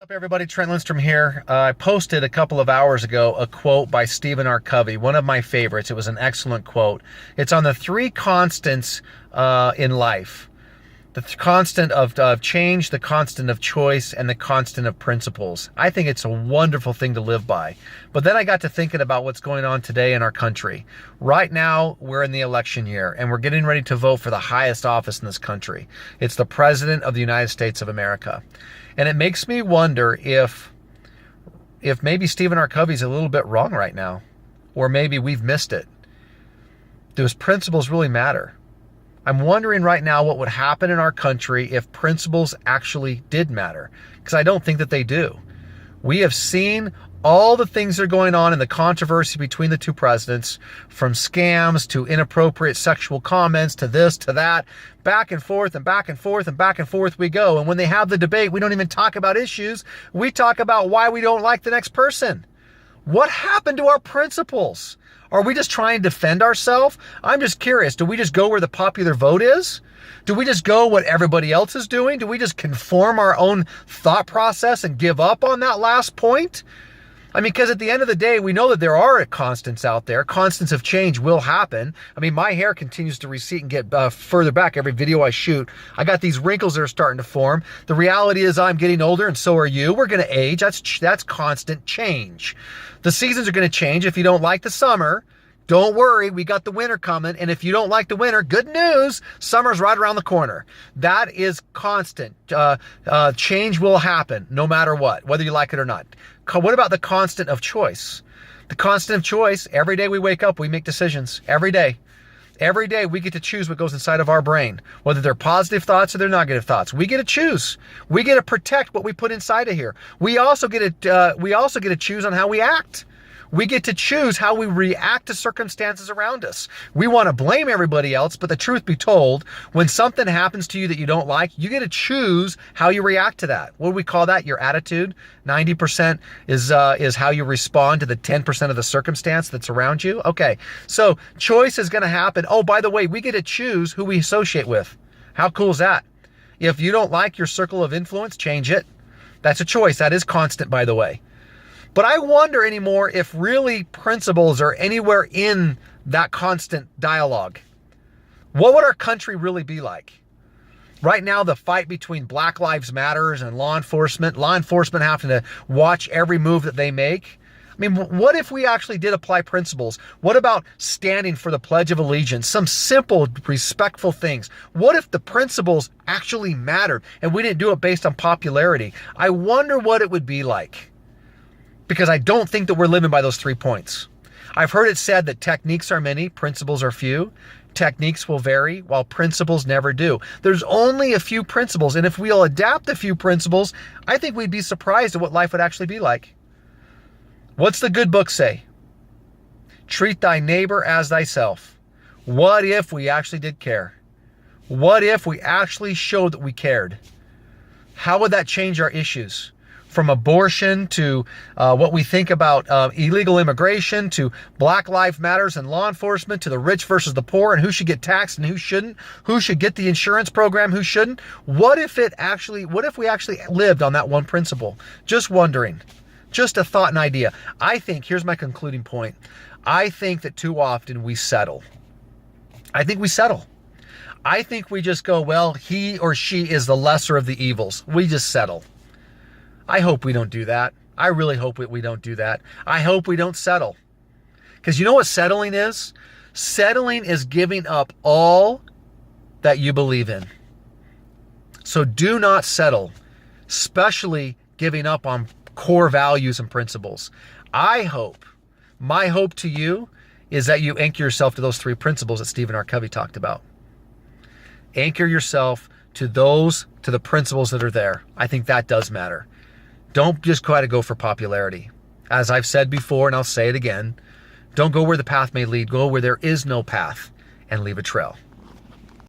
Up everybody, Trent Lindstrom here. I posted a couple of hours ago a quote by Stephen R. Covey, one of my favorites. It was an excellent quote. It's on the three constants in life. The constant of change, the constant of choice, and the constant of principles. I think it's a wonderful thing to live by. But then I got to thinking about what's going on today in our country. Right now, we're in the election year, and we're getting ready to vote for the highest office in this country. It's the President of the United States of America. And it makes me wonder if maybe Stephen R. Covey's a little bit wrong right now, or maybe we've missed it. Do his principles really matter? I'm wondering right now what would happen in our country if principles actually did matter, because I don't think that they do. We have seen all the things that are going on in the controversy between the two presidents, from scams to inappropriate sexual comments to this to that, back and forth and back and forth and back and forth we go. And when they have the debate, we don't even talk about issues. We talk about why we don't like the next person. What happened to our principles? Are we just trying to defend ourselves? I'm just curious. Do we just go where the popular vote is? Do we just go what everybody else is doing? Do we just conform our own thought process and give up on that last point? I mean, because at the end of the day, we know that there are constants out there. Constants of change will happen. I mean, my hair continues to recede and get further back every video I shoot. I got these wrinkles that are starting to form. The reality is I'm getting older and so are you. We're going to age. That's constant change. The seasons are going to change. If you don't like the summer, don't worry, we got the winter coming. And if you don't like the winter, good news, summer's right around the corner. That is constant. Change will happen no matter what, whether you like it or not. What about the constant of choice? The constant of choice, every day we wake up, we make decisions. Every day. Every day we get to choose what goes inside of our brain, whether they're positive thoughts or they're negative thoughts. We get to choose. We get to protect what we put inside of here. We also get to choose on how we act. We get to choose how we react to circumstances around us. We want to blame everybody else, but the truth be told, when something happens to you that you don't like, you get to choose how you react to that. What do we call that? Your attitude. 90% is how you respond to the 10% of the circumstance that's around you. Okay, so choice is going to happen. Oh, by the way, we get to choose who we associate with. How cool is that? If you don't like your circle of influence, change it. That's a choice. That is constant, by the way. But I wonder anymore if really principles are anywhere in that constant dialogue. What would our country really be like? Right now, the fight between Black Lives Matters and law enforcement having to watch every move that they make. I mean, what if we actually did apply principles? What about standing for the Pledge of Allegiance? Some simple, respectful things. What if the principles actually mattered and we didn't do it based on popularity? I wonder what it would be like. Because I don't think that we're living by those 3 points. I've heard it said that techniques are many, principles are few. Techniques will vary, while principles never do. There's only a few principles, and if we'll adapt a few principles, I think we'd be surprised at what life would actually be like. What's the good book say? Treat thy neighbor as thyself. What if we actually did care? What if we actually showed that we cared? How would that change our issues? From abortion to what we think about illegal immigration to Black Lives Matters and law enforcement to the rich versus the poor and who should get taxed and who shouldn't, who should get the insurance program, who shouldn't. What if we actually lived on that one principle? Just wondering, just a thought and idea. I think, here's my concluding point. I think that too often we settle. I think we settle. I think we just go, well, he or she is the lesser of the evils. We just settle. I hope we don't do that. I really hope we don't do that. I hope we don't settle. Because you know what settling is? Settling is giving up all that you believe in. So do not settle, especially giving up on core values and principles. My hope to you is that you anchor yourself to those 3 principles that Stephen R. Covey talked about. Anchor yourself to the principles that are there. I think that does matter. Don't just try to go for popularity. As I've said before, and I'll say it again, don't go where the path may lead. Go where there is no path and leave a trail.